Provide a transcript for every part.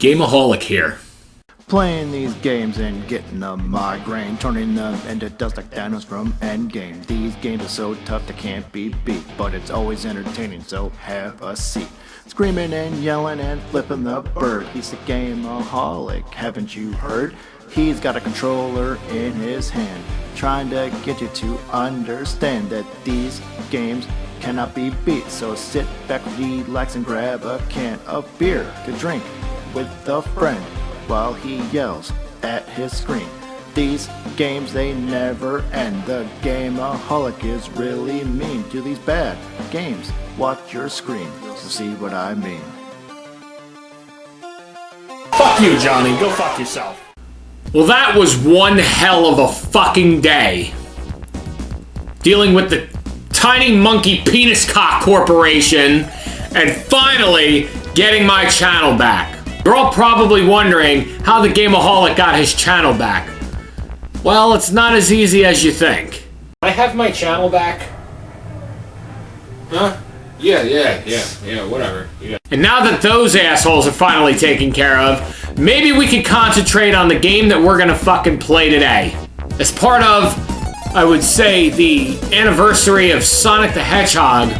Gameoholic here. Playing these games and getting a migraine, turning them into dust like Thanos from Endgame. These games are so tough they can't be beat, but it's always entertaining, so have a seat. Screaming and yelling and flipping the bird. He's a gameoholic, haven't you heard? He's got a controller in his hand, trying to get you to understand that these games cannot be beat. So sit back, relax, and grab a can of beer to drink with a friend while he yells at his screen. These games, they never end. The gameaholic is really mean to these bad games. Watch your screen to see what I mean. Fuck you, Johnny. Go fuck yourself. Well, that was one hell of a fucking day. Dealing with the Tiny Monkey Penis Cock Corporation and finally getting my channel back. You're all probably wondering how the Gameoholic got his channel back. Well, it's not as easy as you think. I have my channel back? Huh? Yeah, whatever. Yeah. And now that those assholes are finally taken care of, maybe we can concentrate on the game that we're gonna fucking play today. As part of, I would say, the anniversary of Sonic the Hedgehog,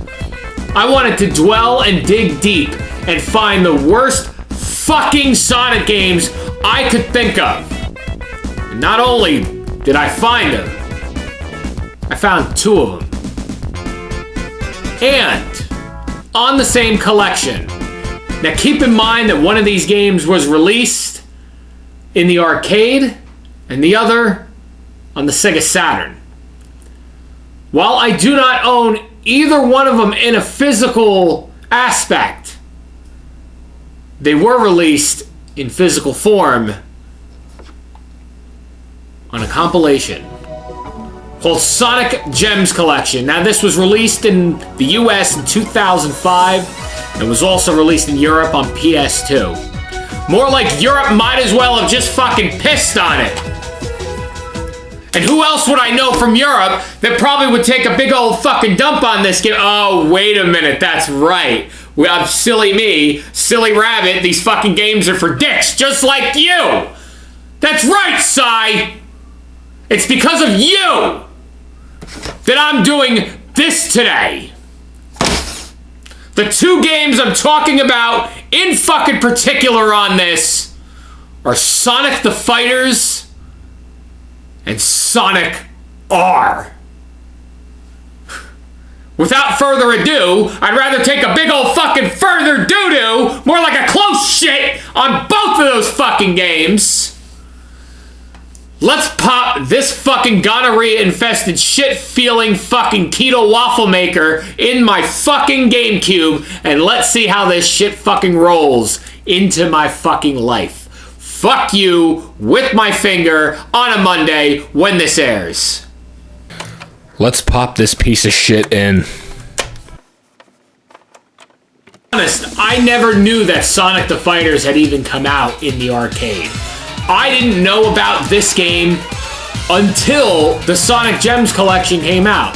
I wanted to dwell and dig deep and find the worst fucking Sonic games I could think of. And not only did I find them, I found two of them. And on the same collection. Now keep in mind that one of these games was released in the arcade and the other on the Sega Saturn. While I do not own either one of them in a physical aspect, they were released in physical form on a compilation called Sonic Gems Collection. Now this was released in the US in 2005 and was also released in Europe on PS2. More like Europe might as well have just fucking pissed on it. And who else would I know from Europe that probably would take a big old fucking dump on this game? Oh, wait a minute, that's right. Well, silly me, silly rabbit, these fucking games are for dicks, just like you! That's right, Sai! It's because of you that I'm doing this today. The two games I'm talking about in fucking particular on this are Sonic the Fighters and Sonic R. Without further ado, I'd rather take a big old fucking further doo-doo, more like a close shit, on both of those fucking games. Let's pop this fucking gonorrhea-infested shit-feeling fucking keto waffle maker in my fucking GameCube, and let's see how this shit fucking rolls into my fucking life. Fuck you with my finger on a Monday when this airs. Let's pop this piece of shit in. Honest, I never knew that Sonic the Fighters had even come out in the arcade. I didn't know about this game until the Sonic Gems Collection came out.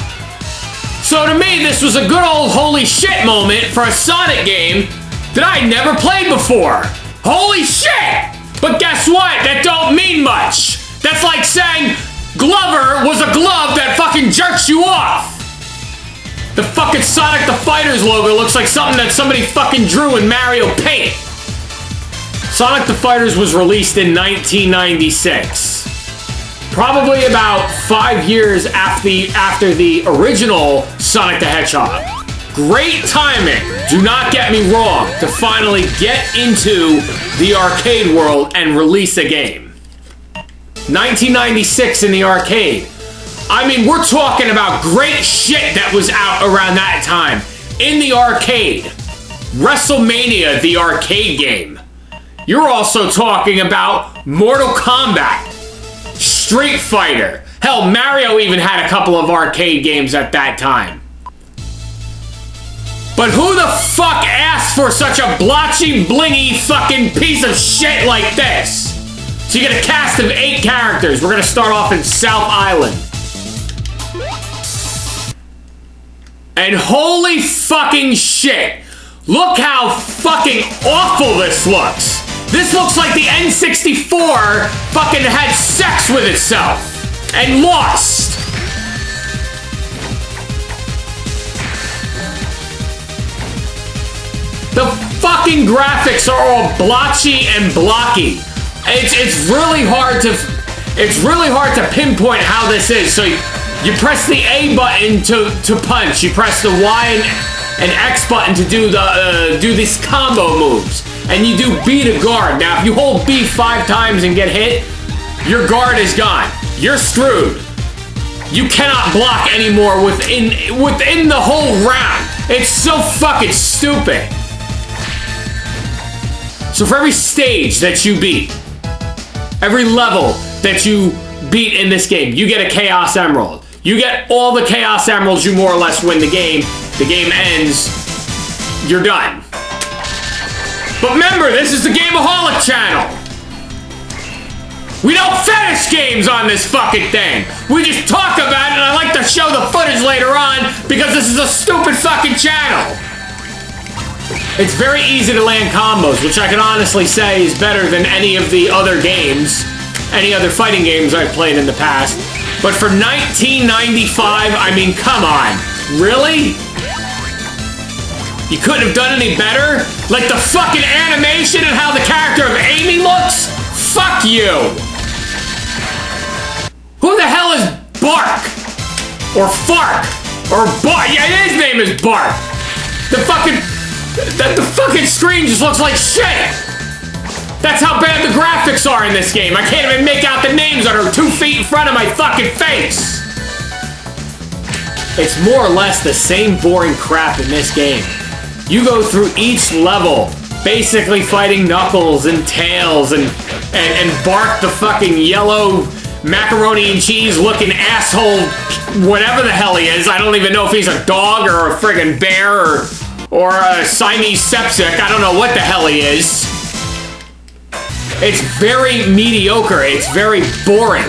So to me, this was a good old holy shit moment for a Sonic game that I'd never played before. Holy shit! But guess what? That don't mean much. That's like saying Glover was a glove that fucking jerks you off. The fucking Sonic the Fighters logo looks like something that somebody fucking drew in Mario Paint. Sonic the Fighters was released in 1996. Probably about 5 years after the original Sonic the Hedgehog. Great timing, do not get me wrong, to finally get into the arcade world and release a game. 1996 in the arcade. I mean, we're talking about great shit that was out around that time. In the arcade. WrestleMania, the arcade game. You're also talking about Mortal Kombat, Street Fighter. Hell, Mario even had a couple of arcade games at that time. But who the fuck asked for such a blotchy, blingy fucking piece of shit like this? So you get a cast of 8 characters. We're gonna start off in South Island. And holy fucking shit, look how fucking awful this looks. This looks like the N64 fucking had sex with itself and lost. The fucking graphics are all blotchy and blocky. It's really hard to pinpoint how this is. So you press the A button to punch. You press the Y and X button to do these combo moves. And you do B to guard. Now, if you hold B 5 times and get hit, your guard is gone. You're screwed. You cannot block anymore within the whole round. It's so fucking stupid. So for every stage that you beat, every level that you beat in this game, you get a Chaos Emerald. You get all the Chaos Emeralds, you more or less win the game. The game ends, you're done. But remember, this is the Game-O-Holic channel. We don't finish games on this fucking thing. We just talk about it, and I like to show the footage later on because this is a stupid fucking channel. It's very easy to land combos, which I can honestly say is better than any of the other games, any other fighting games I've played in the past. But for 1995, I mean, come on. Really? You couldn't have done any better? Like the fucking animation and how the character of Amy looks? Fuck you! Who the hell is Bark? Or Fark? Or Bark? Yeah, his name is Bark. The fucking screen just looks like shit. That's how bad the graphics are in this game. I can't even make out the names that are 2 feet in front of my fucking face. It's more or less the same boring crap in this game. You go through each level, basically fighting Knuckles and Tails and Bark, the fucking yellow macaroni and cheese looking asshole, whatever the hell he is. I don't even know if he's a dog or a friggin' bear or a Siamese septic. I don't know what the hell he is. It's very mediocre. It's very boring.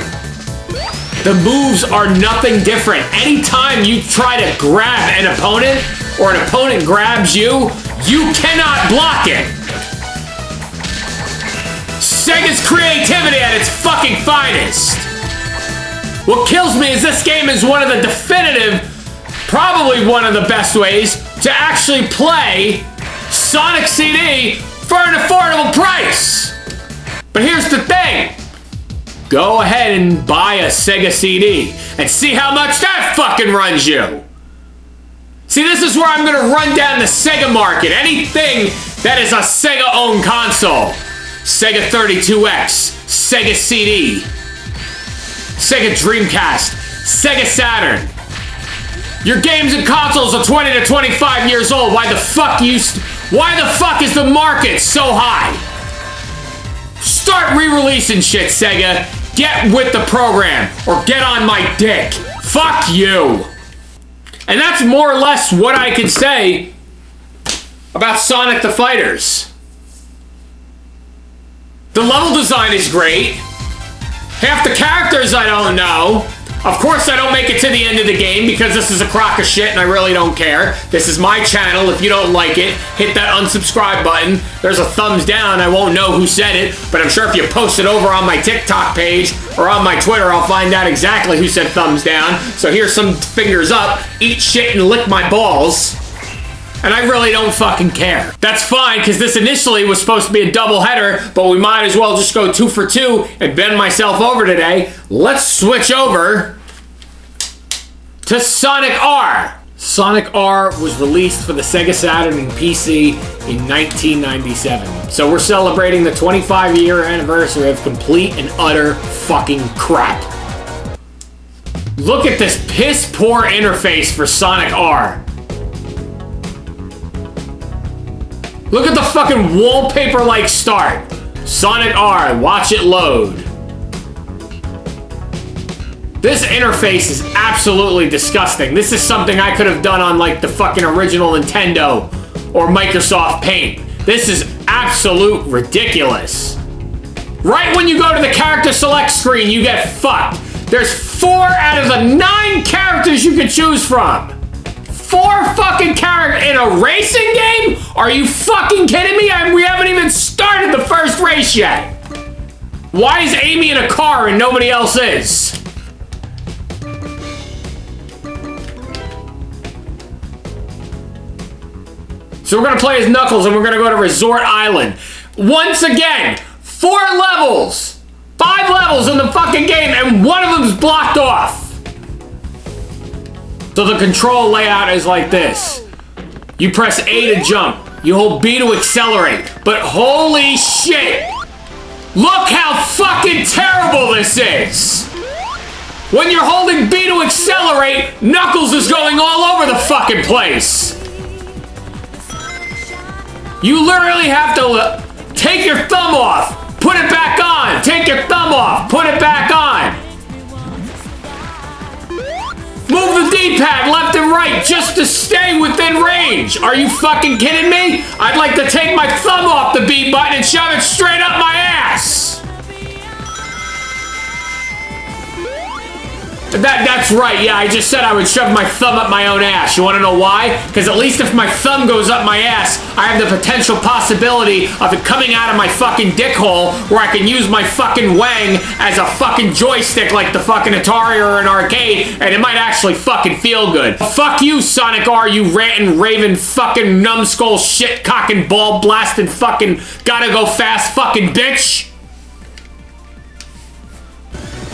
The moves are nothing different. Anytime you try to grab an opponent, or an opponent grabs you, you cannot block it. Sega's creativity at its fucking finest. What kills me is this game is one of the definitive, probably one of the best ways to actually play Sonic CD for an affordable price. But here's the thing. Go ahead and buy a Sega CD and see how much that fucking runs you. See, this is where I'm going to run down the Sega market. Anything that is a Sega-owned console. Sega 32X, Sega CD, Sega Dreamcast, Sega Saturn. Your games and consoles are 20 to 25 years old. Why the fuck is the market so high? Start re-releasing shit, Sega. Get with the program or get on my dick. Fuck you. And that's more or less what I can say about Sonic the Fighters. The level design is great. Half the characters I don't know. Of course I don't make it to the end of the game because this is a crock of shit and I really don't care. This is my channel. If you don't like it, hit that unsubscribe button. There's a thumbs down. I won't know who said it, but I'm sure if you post it over on my TikTok page or on my Twitter, I'll find out exactly who said thumbs down. So here's some fingers up. Eat shit and lick my balls. And I really don't fucking care. That's fine, because this initially was supposed to be a double header, but we might as well just go 2 for 2 and bend myself over today. Let's switch over to Sonic R. Sonic R was released for the Sega Saturn and PC in 1997. So we're celebrating the 25-year anniversary of complete and utter fucking crap. Look at this piss-poor interface for Sonic R. Look at the fucking wallpaper-like start. Sonic R, watch it load. This interface is absolutely disgusting. This is something I could have done on like the fucking original Nintendo or Microsoft Paint. This is absolute ridiculous. Right when you go to the character select screen, you get fucked. There's 4 out of the 9 characters you can choose from. 4 fucking characters in a racing game? Are you fucking kidding me? We haven't even started the first race yet. Why is Amy in a car and nobody else is? So we're gonna play as Knuckles and we're gonna go to Resort Island. Once again, 4 levels, 5 levels in the fucking game, and one of them's blocked off. So the control layout is like this. You press A to jump, you hold B to accelerate, but holy shit! Look how fucking terrible this is! When you're holding B to accelerate, Knuckles is going all over the fucking place! You literally have to take your thumb off, put it back on, take your thumb off, put it back on. Move the D-pad left and right just to stay within range. Are you fucking kidding me? I'd like to take my thumb off the B button and shove it straight up my ass. That's right, yeah, I just said I would shove my thumb up my own ass. You wanna know why? Because at least if my thumb goes up my ass, I have the potential possibility of it coming out of my fucking dick hole where I can use my fucking wang as a fucking joystick like the fucking Atari or an arcade, and it might actually fucking feel good. Fuck you, Sonic R, you rantin', raving, fucking numbskull, shit-cocking, ball-blasting, fucking gotta go fast fucking bitch.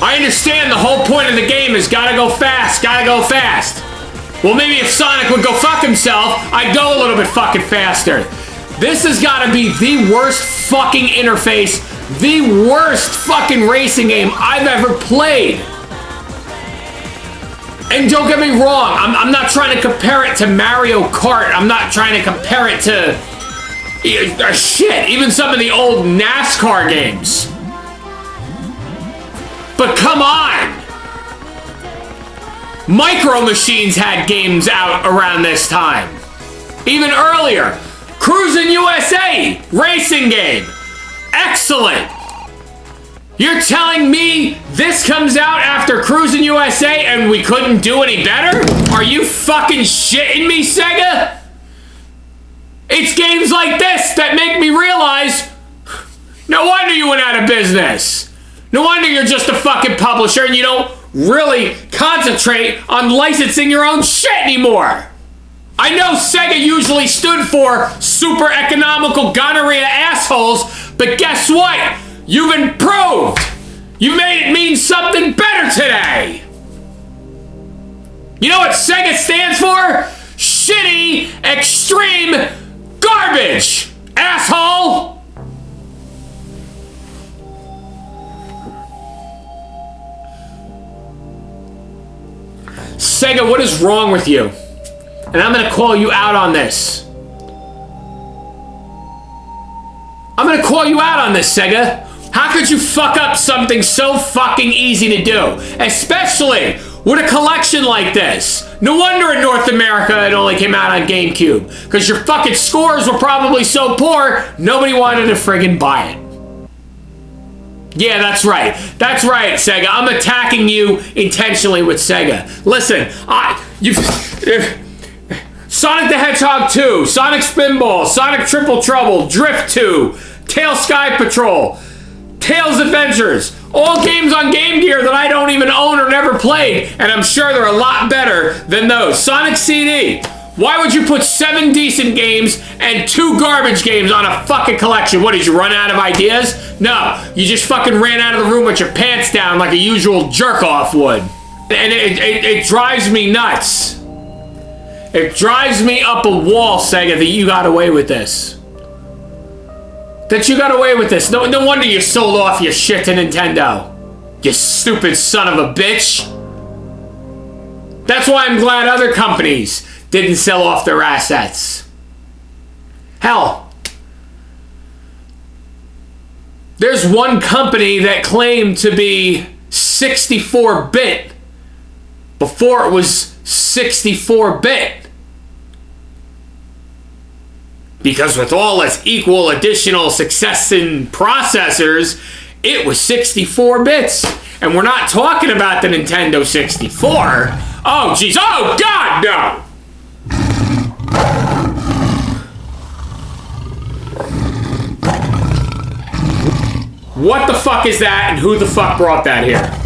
I understand the whole point of the game is gotta go fast, gotta go fast. Well, maybe if Sonic would go fuck himself, I'd go a little bit fucking faster. This has gotta be the worst fucking interface, the worst fucking racing game I've ever played. And don't get me wrong, I'm not trying to compare it to Mario Kart. I'm not trying to compare it to shit, even some of the old NASCAR games. But come on! Micro Machines had games out around this time. Even earlier. Cruisin' USA! Racing game. Excellent! You're telling me this comes out after Cruisin' USA and we couldn't do any better? Are you fucking shitting me, Sega? It's games like this that make me realize no wonder you went out of business. No wonder you're just a fucking publisher and you don't really concentrate on licensing your own shit anymore. I know Sega usually stood for super economical gonorrhea assholes, but guess what? You've improved. You made it mean something better today. You know what Sega stands for? Shitty, extreme garbage, asshole. Sega, what is wrong with you? And I'm gonna call you out on this. I'm gonna call you out on this, Sega. How could you fuck up something so fucking easy to do? Especially with a collection like this. No wonder in North America it only came out on GameCube. Because your fucking scores were probably so poor, nobody wanted to friggin' buy it. Yeah, that's right. That's right, Sega. I'm attacking you intentionally with Sega. Listen, Sonic the Hedgehog 2, Sonic Spinball, Sonic Triple Trouble, Drift 2, Tail Sky Patrol, Tails Adventures, all games on Game Gear that I don't even own or never played, and I'm sure they're a lot better than those. Sonic CD. Why would you put 7 decent games and 2 garbage games on a fucking collection? What, did you run out of ideas? No, you just fucking ran out of the room with your pants down like a usual jerk-off would. And it drives me nuts. It drives me up a wall, Sega, that you got away with this. That you got away with this. No wonder you sold off your shit to Nintendo. You stupid son of a bitch. That's why I'm glad other companies didn't sell off their assets. Hell, there's one company that claimed to be 64-bit before it was 64-bit. Because with all its equal additional success in processors, it was 64 bits. And we're not talking about the Nintendo 64. Oh, jeez. Oh, God, no! What the fuck is that, and who the fuck brought that here?